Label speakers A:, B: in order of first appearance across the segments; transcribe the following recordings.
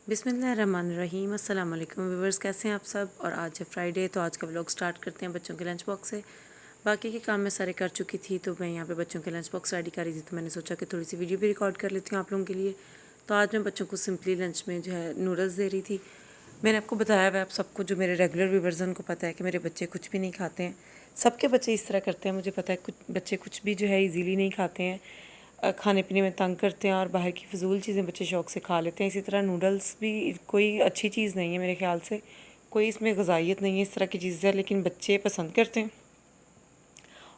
A: बिस्मिल्लाहिर्रहमानिर्रहीम। अस्सलाम वालेकुम व्यूअर्स, कैसे हैं आप सब। और आज है फ्राइडे, तो आज का व्लॉग स्टार्ट करते हैं बच्चों के लंच बॉक्स से। बाकी के काम मैं सारे कर चुकी थी, तो मैं यहाँ पे बच्चों के लंच बॉक्स रेडी कर रही थी, तो मैंने सोचा कि थोड़ी सी वीडियो भी रिकॉर्ड कर लेती हूँ आप लोगों के लिए। तो आज मैं बच्चों को सिंपली लंच में जो है नूडल्स दे रही थी। मैंने आपको बताया हुआ, आप सबको जो मेरे रेगुलर व्यूअर्स हैं उनको पता है कि मेरे बच्चे कुछ भी नहीं खाते हैं। सबके बच्चे इस तरह करते हैं, मुझे पता है। कुछ बच्चे कुछ भी जो है इजीली नहीं खाते हैं, खाने पीने में तंग करते हैं और बाहर की फ़िजूल चीज़ें बच्चे शौक़ से खा लेते हैं। इसी तरह नूडल्स भी कोई अच्छी चीज़ नहीं है मेरे ख़्याल से, कोई इसमें ग़िज़ाइयत नहीं है, इस तरह की चीज़ें हैं, लेकिन बच्चे पसंद करते हैं।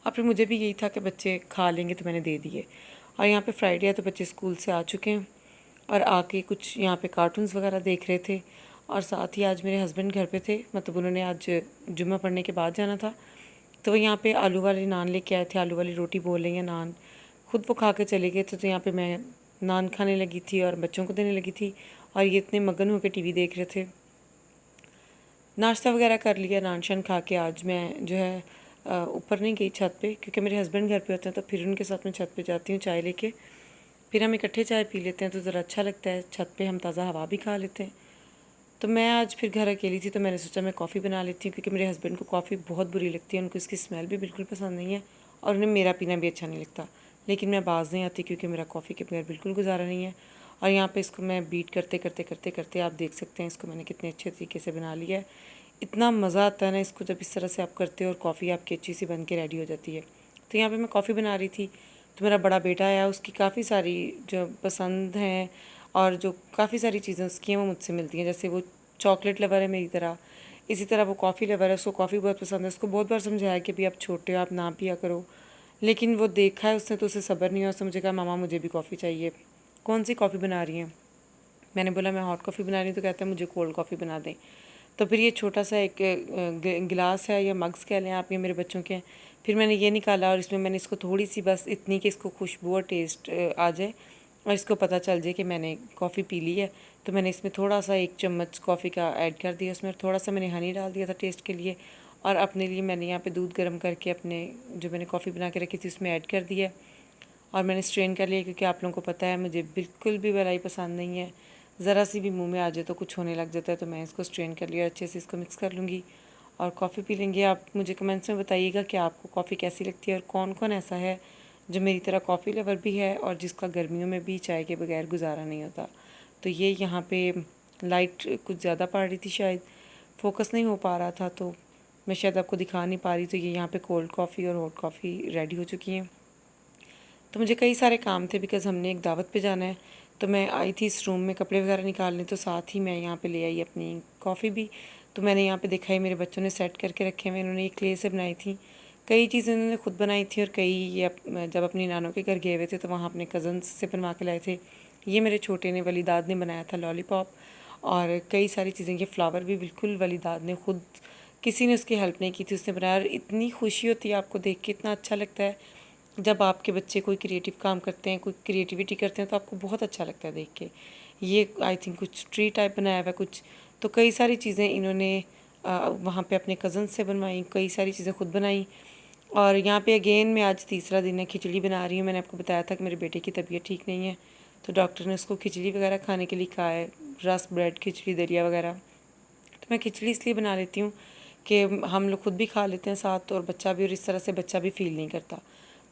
A: और फिर मुझे भी यही था कि बच्चे खा लेंगे, तो मैंने दे दिए। और यहाँ पे फ्राइडे है, तो बच्चे स्कूल से आ चुके हैं और आके कुछ यहाँ पे कार्टून्स वगैरह देख रहे थे। और साथ ही आज मेरे हस्बैंड घर पे थे, मतलब उन्होंने आज जुम्मा पढ़ने के बाद जाना था, तो वो यहाँ पे आलू वाले नान लेके आए थे। आलू वाली रोटी बोल रही हैं, नान खुद वो खा के चले गए थे। तो यहाँ पे मैं नान खाने लगी थी और बच्चों को देने लगी थी, और ये इतने मगन होकर टीवी देख रहे थे। नाश्ता वगैरह कर लिया, नान शान खा के आज मैं जो है ऊपर नहीं गई छत पे, क्योंकि मेरे हस्बैंड घर पे होते हैं, तो फिर उनके साथ मैं छत पे जाती हूँ चाय लेके। फिर हम इकट्ठे चाय पी लेते हैं, तो ज़रा अच्छा लगता है। छत पे हम ताज़ा हवा भी खा लेते हैं। तो मैं आज फिर घर अकेली थी, तो मैंने सोचा मैं कॉफ़ी बना लेती हूँ, क्योंकि मेरे हस्बैंड को कॉफ़ी बहुत बुरी लगती है, उनको इसकी स्मेल भी बिल्कुल पसंद नहीं है, और उन्हें मेरा पीना भी अच्छा नहीं लगता। लेकिन मैं बाज़ नहीं आती, क्योंकि मेरा कॉफ़ी के बगैर बिल्कुल गुजारा नहीं है। और यहाँ पे इसको मैं बीट करते करते करते करते आप देख सकते हैं इसको मैंने कितने अच्छे तरीके से बना लिया है। इतना मज़ा आता है ना इसको जब इस तरह से आप करते हो और कॉफ़ी आपकी अच्छी सी बन के रेडी हो जाती है। तो यहाँ पे मैं कॉफ़ी बना रही थी, तो मेरा बड़ा बेटा आया, उसकी काफ़ी सारी जो पसंद हैं और जो काफ़ी सारी चीज़ें उसकी हैं वो मुझसे मिलती हैं। जैसे वो चॉकलेट लवर है मेरी तरह, इसी तरह वो कॉफ़ी लवर है, उसको कॉफ़ी बहुत पसंद है। उसको बहुत बार समझाया कि भाई आप छोटे हो, आप ना पिया करो, लेकिन वो देखा है उसने, तो उसे सब्र नहीं है। उसने मुझे कहा मामा मुझे भी कॉफ़ी चाहिए। कौन सी कॉफ़ी बना रही हैं? मैंने बोला मैं हॉट कॉफ़ी बना रही हूँ, तो कहता है मुझे कोल्ड कॉफ़ी बना दें। तो फिर ये छोटा सा एक गिलास है या मग्स कह लें आप, ये मेरे बच्चों के हैं। फिर मैंने ये निकाला और इसमें मैंने इसको थोड़ी सी, बस इतनी कि इसको खुशबू और टेस्ट आ जाए और इसको पता चल जाए कि मैंने कॉफ़ी पी ली है। तो मैंने इसमें थोड़ा सा 1 चम्मच कॉफ़ी का ऐड कर दिया, उसमें थोड़ा सा मैंने हनी डाल दिया था टेस्ट के लिए। और अपने लिए मैंने यहाँ पे दूध गर्म करके अपने जो मैंने कॉफ़ी बना के रखी थी उसमें ऐड कर दिया, और मैंने स्ट्रेन कर लिया, क्योंकि आप लोगों को पता है मुझे बिल्कुल भी मलाई पसंद नहीं है। ज़रा सी भी मुंह में आ जाए तो कुछ होने लग जाता है। तो मैं इसको स्ट्रेन कर लिया, अच्छे से इसको मिक्स कर लूँगी और कॉफ़ी पी लेंगे। आप मुझे कमेंट्स में बताइएगा कि आपको कॉफ़ी कैसी लगती है, और कौन कौन ऐसा है जो मेरी तरह कॉफ़ी लवर भी है और जिसका गर्मियों में भी चाय के बगैर गुजारा नहीं होता। तो ये यहाँ पे लाइट कुछ ज़्यादा पड़ रही थी, शायद फोकस नहीं हो पा रहा था, तो मैं शायद आपको दिखा नहीं पा रही। तो ये यहाँ पे कोल्ड कॉफ़ी और हॉट कॉफ़ी रेडी हो चुकी हैं। तो मुझे कई सारे काम थे, बिकॉज़ हमने एक दावत पे जाना है। तो मैं आई थी इस रूम में कपड़े वगैरह निकालने, तो साथ ही मैं यहाँ पे ले आई अपनी कॉफ़ी भी। तो मैंने यहाँ पे देखा है मेरे बच्चों ने सेट करके रखे हुए, इन्होंने ये क्ले से बनाई थी। कई चीज़ें इन्होंने खुद बनाई थी, और कई ये जब अपनी नानों के घर गए हुए थे तो वहाँ अपने कज़न्स से बनवा के लाए थे। ये मेरे छोटे ने, वलीदाद ने बनाया था लॉलीपॉप, और कई सारी चीज़ें। ये फ्लावर भी बिल्कुल वलीदाद ने खुद, किसी ने उसकी हेल्प नहीं की थी, उसने बनाया। और इतनी खुशी होती है आपको देख के, इतना अच्छा लगता है जब आपके बच्चे कोई क्रिएटिव काम करते हैं, कोई क्रिएटिविटी करते हैं, तो आपको बहुत अच्छा लगता है देख के। ये आई थिंक कुछ ट्री टाइप बनाया हुआ है कुछ। तो कई सारी चीज़ें इन्होंने वहाँ पे अपने कज़न से बनवाई, कई सारी चीज़ें खुद बनाई। और यहाँ पे अगेन मैं आज तीसरा दिन है खिचड़ी बना रही हूँ। मैंने आपको बताया था कि मेरे बेटे की तबीयत ठीक नहीं है, तो डॉक्टर ने उसको खिचड़ी वगैरह खाने के लिए कहा है, रस, ब्रेड, खिचड़ी, दलिया वगैरह। तो मैं खिचड़ी इसलिए बना लेती हूँ कि हम लोग खुद भी खा लेते हैं साथ, और बच्चा भी, और इस तरह से बच्चा भी फ़ील नहीं करता।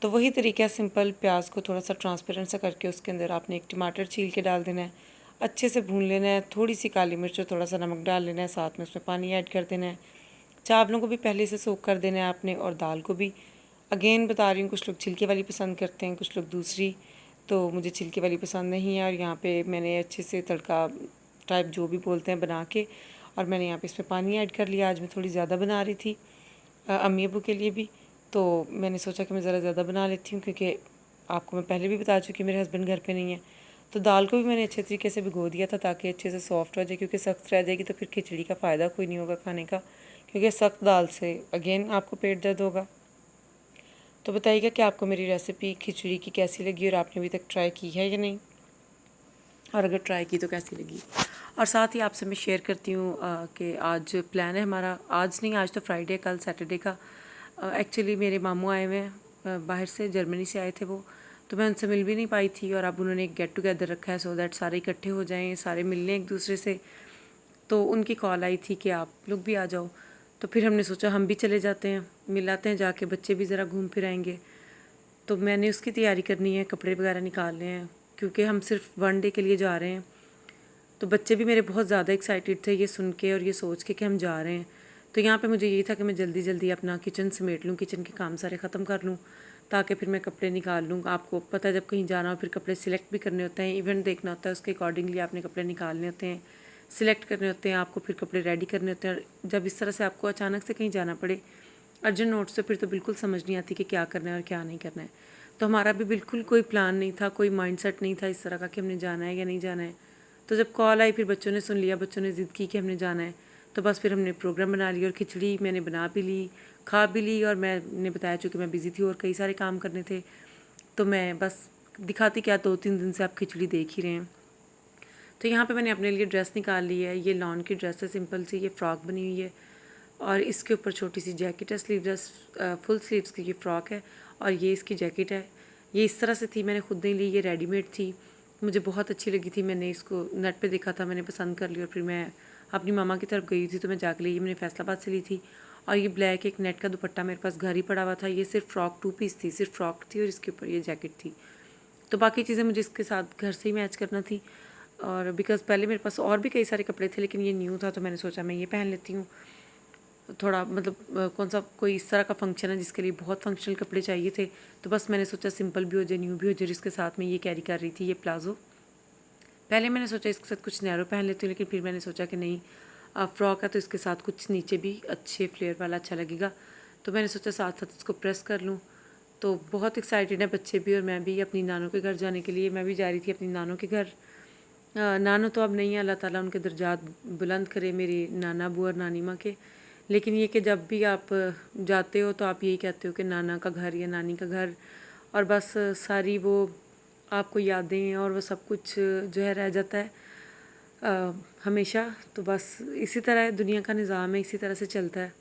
A: तो वही तरीका है सिंपल, प्याज को थोड़ा सा ट्रांसपेरेंट सा करके उसके अंदर आपने एक टमाटर छील के डाल देना है, अच्छे से भून लेना है, थोड़ी सी काली मिर्च और थोड़ा सा नमक डाल लेना है, साथ में उसमें पानी ऐड कर देना है। चावलों को भी पहले से सोख कर देना है आपने, और दाल को भी। अगेन बता रही हूँ, कुछ लोग छिलके वाली पसंद करते हैं, कुछ लोग दूसरी, तो मुझे छिलके वाली पसंद नहीं है। और यहाँ पे मैंने अच्छे से तड़का टाइप जो भी बोलते हैं बना के, और मैंने यहाँ पे इसमें पानी ऐड कर लिया। आज मैं थोड़ी ज़्यादा बना रही थी अम्मी अबू के लिए भी, तो मैंने सोचा कि मैं ज़रा ज़्यादा बना लेती हूँ, क्योंकि आपको मैं पहले भी बता चुकी मेरे हस्बैंड घर पे नहीं है। तो दाल को भी मैंने अच्छे तरीके से भिगो दिया था, ताकि अच्छे से सॉफ्ट हो जाए, क्योंकि सख्त रह जाएगी तो फिर खिचड़ी का फ़ायदा कोई नहीं होगा खाने का, क्योंकि सख्त दाल से अगेन आपको पेट दर्द होगा। तो बताइएगा कि आपको मेरी रेसिपी खिचड़ी की कैसी लगी, और आपने अभी तक ट्राई की है या नहीं, और अगर ट्राई की तो कैसी लगी। और साथ ही आपसे मैं शेयर करती हूँ कि आज प्लान है हमारा, आज नहीं, आज तो फ्राइडे, कल सैटरडे का। एक्चुअली मेरे मामू आए हुए हैं बाहर से, जर्मनी से आए थे वो, तो मैं उनसे मिल भी नहीं पाई थी, और अब उन्होंने एक गेट टुगेदर रखा है सो दैट सारे इकट्ठे हो जाएं, सारे मिल लें एक दूसरे से। तो उनकी कॉल आई थी कि आप लोग भी आ जाओ। तो फिर हमने सोचा हम भी चले जाते हैं, मिलाते हैं जाके, बच्चे भी ज़रा घूम फिर आएंगे। तो मैंने उसकी तैयारी करनी है, कपड़े वगैरह निकालने हैं, क्योंकि हम सिर्फ 1 डे के लिए जा रहे हैं। तो बच्चे भी मेरे बहुत ज़्यादा एक्साइटेड थे ये सुन के और ये सोच के कि हम जा रहे हैं। तो यहाँ पे मुझे यही था कि मैं जल्दी जल्दी अपना किचन समेट लूँ, किचन के काम सारे ख़त्म कर लूँ, ताकि फिर मैं कपड़े निकाल लूँ। आपको पता है जब कहीं जाना हो फिर कपड़े सिलेक्ट भी करने होते हैं, इवेंट देखना होता है, उसके अकॉर्डिंगली आपने कपड़े निकालने होते हैं, सिलेक्ट करने होते हैं, आपको फिर कपड़े रेडी करने होते हैं। और जब इस तरह से आपको अचानक से कहीं जाना पड़े अर्जेंट नोट से, फिर तो बिल्कुल समझ नहीं आती कि क्या करना है और क्या नहीं करना है। तो हमारा भी बिल्कुल कोई प्लान नहीं था, कोई माइंडसेट नहीं था इस तरह का कि हमने जाना है या नहीं जाना है। तो जब कॉल आई फिर बच्चों ने सुन लिया, बच्चों ने ज़िद की कि हमने जाना है, तो बस फिर हमने प्रोग्राम बना लिया और खिचड़ी मैंने बना भी ली, खा भी ली। और मैंने बताया चूँकि मैं बिज़ी थी और कई सारे काम करने थे, तो मैं बस दिखाती क्या, 2-3 दिन से आप खिचड़ी देख ही रहे हैं। तो यहाँ पे मैंने अपने लिए ड्रेस निकाल ली है। ये लॉन की ड्रेस है, सिंपल सी, ये फ़्रॉक बनी हुई है और इसके ऊपर छोटी सी जैकेट है, स्लीवलेस फुल स्लीव्स की ये फ़्रॉक है और ये इसकी जैकेट है। ये इस तरह से थी, मैंने खुद नहीं ली, ये रेडीमेड थी, मुझे बहुत अच्छी लगी थी। मैंने इसको नेट पे देखा था, मैंने पसंद कर ली और फिर मैं अपनी मामा की तरफ गई थी तो मैं जाकर ली। ये मैंने फैसलाबाद से ली थी। और ये ब्लैक एक नेट का दुपट्टा मेरे पास घर ही पड़ा हुआ था। ये सिर्फ फ़्रॉक 2 पीस थी, सिर्फ फ़्रॉक थी और इसके ऊपर ये जैकेट थी। तो बाकी चीज़ें मुझे इसके साथ घर से ही मैच करना थी। और बिकॉज़ पहले मेरे पास और भी कई सारे कपड़े थे लेकिन ये न्यू था, तो मैंने सोचा मैं ये पहन लेती हूँ। थोड़ा मतलब कौन सा कोई इस तरह का फंक्शन है जिसके लिए बहुत फंक्शनल कपड़े चाहिए थे, तो बस मैंने सोचा सिंपल भी हो जाए, न्यू भी हो जाए। जिसके साथ में ये कैरी कर रही थी, ये प्लाज़ो। पहले मैंने सोचा इसके साथ कुछ नैरो पहन लेती हूँ, लेकिन फिर मैंने सोचा कि नहीं, फ्रॉक है तो इसके साथ कुछ नीचे भी अच्छे फ्लेयर वाला अच्छा लगेगा। तो मैंने सोचा साथ साथ इसको प्रेस कर लूँ। तो बहुत एक्साइटेड है बच्चे भी और मैं भी अपनी नानों के घर जाने के लिए। मैं भी जा रही थी अपनी नानों के घर। नानो तो अब नहीं है, अल्लाह ताला उनके दर्जात बुलंद करे, मेरी नाना बुआ और नानी माँ के। लेकिन ये कि जब भी आप जाते हो तो आप यही कहते हो कि नाना का घर या नानी का घर, और बस सारी वो आपको यादें और वो सब कुछ जो है रह जाता है हमेशा। तो बस इसी तरह है, दुनिया का निज़ाम है, इसी तरह से चलता है।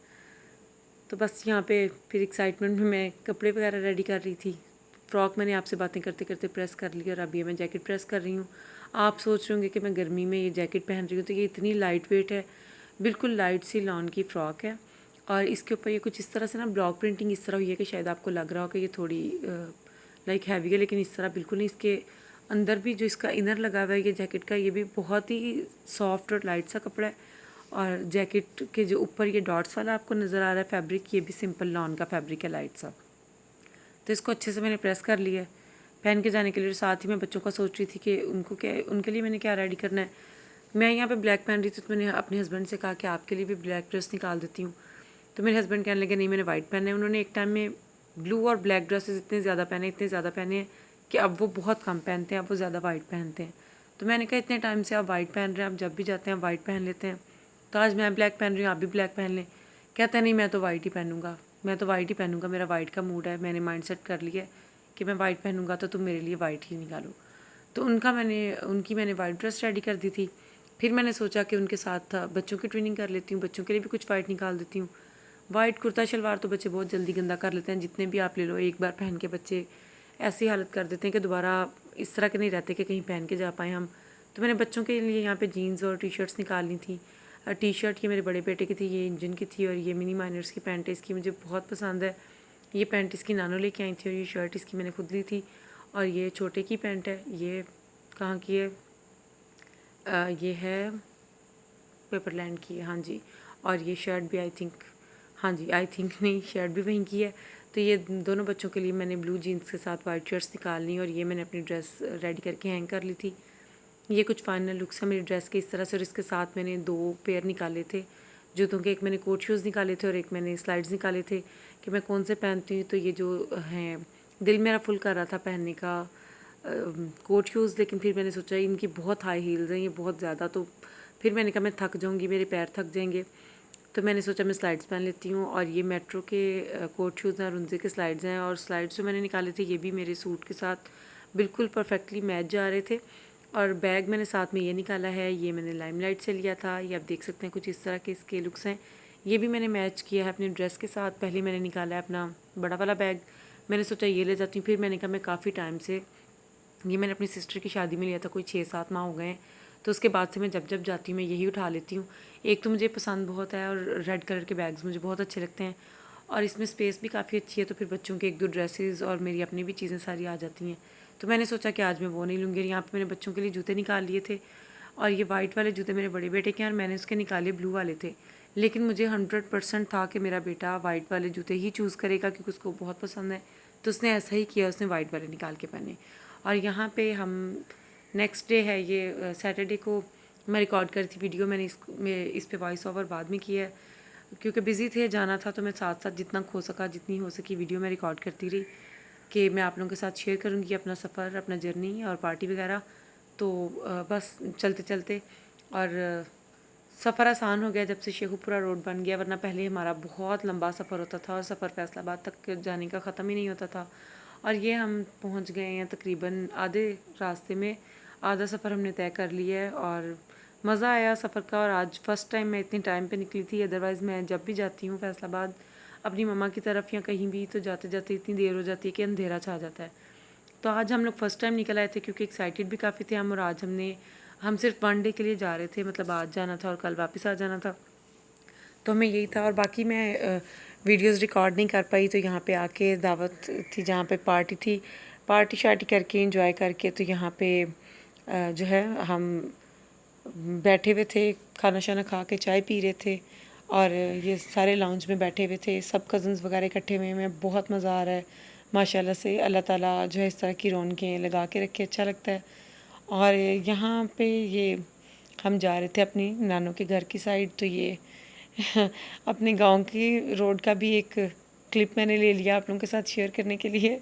A: तो बस यहाँ पे फिर एक्साइटमेंट में मैं कपड़े वगैरह रेडी कर रही थी। फ़्रॉक मैंने आपसे बातें करते करते प्रेस कर ली और अब ये मैं जैकेट प्रेस कर रही हूँ। आप सोच रहे होंगे कि मैं गर्मी में ये जैकेट पहन रही हूँ, तो ये इतनी लाइट वेट है, बिल्कुल लाइट सी लॉन की फ़्रॉक है। और इसके ऊपर ये कुछ इस तरह से ना ब्लॉक प्रिंटिंग इस तरह हुई है कि शायद आपको लग रहा हो कि ये थोड़ी लाइक हैवी है, लेकिन इस तरह बिल्कुल नहीं। इसके अंदर भी जो इसका इनर लगा हुआ है ये जैकेट का, ये भी बहुत ही सॉफ्ट और लाइट सा कपड़ा है। और जैकेट के जो ऊपर ये डॉट्स वाला आपको नज़र आ रहा है फैब्रिक, ये भी सिंपल लॉन का फैब्रिक है, लाइट सा। तो इसको अच्छे से मैंने प्रेस कर लिया है पहन के जाने के लिए। साथ ही मैं बच्चों का सोच रही थी कि उनको क्या, उनके लिए मैंने क्या रेडी करना है। मैं यहाँ पे ब्लैक पहन रही थी तो मैंने अपने हस्बैंड से कहा कि आपके लिए भी ब्लैक ड्रेस निकाल देती हूँ। तो मेरे हस्बैंड कहने लगे नहीं, मैंने वाइट पहना है। उन्होंने एक टाइम में ब्लू और ब्लैक ड्रेसेस इतने ज़्यादा पहने हैं कि अब वो बहुत कम पहनते हैं, अब वो ज़्यादा वाइट पहनते हैं। तो मैंने कहा इतने टाइम से आप वाइट पहन रहे हैं, आप जब भी जाते हैं वाइट पहन लेते हैं, तो आज मैं ब्लैक पहन रही हूँ, आप भी ब्लैक पहन लें। कहता है नहीं, मैं तो वाइट ही पहनूंगा, मैं तो वाइट ही पहनूंगा, मेरा वाइट का मूड है, मैंने माइंड सेट कर लिया है कि मैं वाइट पहनूंगा, तो तुम मेरे लिए वाइट ही निकालो। तो उनकी मैंने वाइट ड्रेस रेडी कर दी थी। फिर मैंने सोचा कि उनके साथ था बच्चों की ट्रेनिंग कर लेती हूँ, बच्चों के लिए भी कुछ वाइट निकाल देती हूँ। वाइट कुर्ता शलवार तो बच्चे बहुत जल्दी गंदा कर लेते हैं, जितने भी आप ले लो, एक बार पहन के बच्चे ऐसी हालत कर देते हैं कि दोबारा इस तरह के नहीं रहते कि कहीं पहन के जा पाएँ हम। तो मैंने बच्चों के लिए यहाँ पे जीन्स और टी शर्ट्स निकालनी थी। टी शर्ट ये मेरे बड़े बेटे की थी, ये इंजन की थी, और ये मिनी माइनर्स की पैंट है, इसकी मुझे बहुत पसंद है। ये पैंट इसकी नानो लेके आई थी और ये शर्ट इसकी मैंने खुद ली थी। और ये छोटे की पैंट है, ये कहाँ की है, ये है पेपरलैंड की है, हाँ जी। और ये शर्ट भी आई थिंक, हाँ जी, आई थिंक नहीं, शर्ट भी वहीं की है। तो ये दोनों बच्चों के लिए मैंने ब्लू जीन्स के साथ वाइट शर्ट्स निकालनी, और ये मैंने अपनी ड्रेस रेडी करके हैंग कर ली थी। ये कुछ फाइनल लुक्स है मेरी ड्रेस के इस तरह से। और इसके साथ मैंने 2 पेयर निकाले थे जूतों के, एक मैंने कोट शूज़ निकाले थे और एक मैंने स्लाइड्स निकाले थे कि मैं कौन से पहनती हूँ। तो ये जो हैं, दिल मेरा फुल कर रहा था पहनने का कोट शूज़, लेकिन फिर मैंने सोचा इनकी बहुत हाई हील्स हैं, ये बहुत ज़्यादा, तो फिर मैंने कहा मैं थक जाऊँगी, मेरे पैर थक जाएंगे। तो मैंने सोचा मैं स्लाइड्स पहन लेती हूँ। और ये मेट्रो के कोट शूज़ हैं और उनसे के स्लाइड्स हैं, और स्लाइड्स जो मैंने निकाले थे ये भी मेरे सूट के साथ बिल्कुल परफेक्टली मैच जा रहे थे। और बैग मैंने साथ में ये निकाला है, ये मैंने लाइमलाइट से लिया था, ये आप देख सकते हैं कुछ इस तरह के इसके लुक्स हैं। ये भी मैंने मैच किया है अपनी ड्रेस के साथ। पहले मैंने निकाला है अपना बड़ा वाला बैग, मैंने सोचा ये ले जाती हूँ। फिर मैंने कहा मैं काफ़ी टाइम से, ये मैंने अपनी सिस्टर की शादी में लिया था, कोई 6-7 माह हो गए हैं, तो उसके बाद से मैं जब जब जाती हूँ मैं यही उठा लेती हूँ। एक तो मुझे पसंद बहुत है और रेड कलर के बैग्स मुझे बहुत अच्छे लगते हैं, और इसमें स्पेस भी काफ़ी अच्छी है, तो फिर बच्चों के 1-2 ड्रेसेस और मेरी अपनी भी चीज़ें सारी आ जाती हैं। तो मैंने सोचा कि आज मैं वो नहीं लूँगी। यहाँ पे मैंने बच्चों के लिए जूते निकाल लिए थे, और ये वाइट वाले जूते मेरे बड़े बेटे के हैं और मैंने उसके निकाले ब्लू वाले थे। लेकिन मुझे 100% था कि मेरा बेटा वाइट वाले जूते ही चूज़ करेगा क्योंकि उसको बहुत पसंद है, तो उसने ऐसा ही किया, उसने वाइट वाले निकाल के पहने। और यहाँ पे हम नेक्स्ट डे है ये सैटरडे को मैं रिकॉर्ड करी थी वीडियो। मैंने इस पे वॉइस ओवर बाद में किया है क्योंकि बिज़ी थे, जाना था, तो मैं साथ साथ जितना हो सका, जितनी हो सकी वीडियो मैं रिकॉर्ड करती रही कि मैं आप लोगों के साथ शेयर करूँगी अपना सफ़र, अपना जर्नी और पार्टी वगैरह। तो बस चलते चलते और सफ़र आसान हो गया जब से शेखुपुरा रोड बन गया, वरना पहले हमारा बहुत लंबा सफ़र होता था और सफ़र फैसलाबाद तक जाने का ख़त्म ही नहीं होता था। और ये हम पहुंच गए हैं तकरीबन आधे रास्ते में, आधा सफ़र हमने तय कर लिया है और मज़ा आया सफ़र का। और आज फ़र्स्ट टाइम मैं इतनी टाइम पे निकली थी, अदरवाइज़ मैं जब भी जाती हूँ फैसलाबाद अपनी मम्मा की तरफ या कहीं भी, तो जाते जाते इतनी देर हो जाती है कि अंधेरा छा जाता है। तो आज हम लोग फ़र्स्ट टाइम निकल आए थे क्योंकि एक्साइटेड भी काफ़ी थे हम, और आज हम सिर्फ 1 डे के लिए जा रहे थे, मतलब आज जाना था और कल वापस आ जाना था। तो हमें यही था, और बाकी मैं वीडियोस रिकॉर्ड नहीं कर पाई। तो यहाँ पे आके दावत थी जहाँ पे पार्टी थी, पार्टी शार्टी करके एंजॉय करके, तो यहाँ पे जो है हम बैठे हुए थे, खाना शाना खा के चाय पी रहे थे और ये सारे लाउंज में बैठे हुए थे, सब कज़न्स वगैरह इकट्ठे हुए हैं। बहुत मज़ा आ रहा है माशाल्लाह से। अल्लाह ताला जो है इस तरह की रौनकें लगा के रखे, अच्छा लगता है। और यहाँ पे ये हम जा रहे थे अपनी नानों के घर की साइड, तो ये अपने गांव की रोड का भी एक क्लिप मैंने ले लिया आप लोगों के साथ शेयर करने के लिए।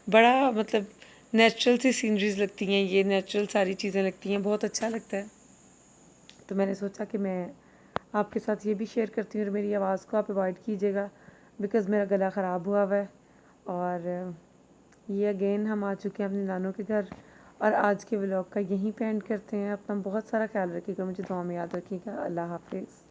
A: बड़ा मतलब नेचुरल सी सीनरीज लगती हैं, ये नेचुरल सारी चीज़ें लगती हैं, बहुत अच्छा लगता है। तो मैंने सोचा कि मैं आपके साथ ये भी शेयर करती हूँ, और मेरी आवाज़ को आप अवॉइड कीजिएगा बिकॉज़ मेरा गला ख़राब हुआ है। और ये अगेन हम आ चुके हैं अपने नानों के घर, और आज के व्लॉग का यहीं पे एंड करते हैं। अपना बहुत सारा ख्याल रखिएगा, मुझे दुआ में याद रखिएगा। अल्लाह हाफिज़।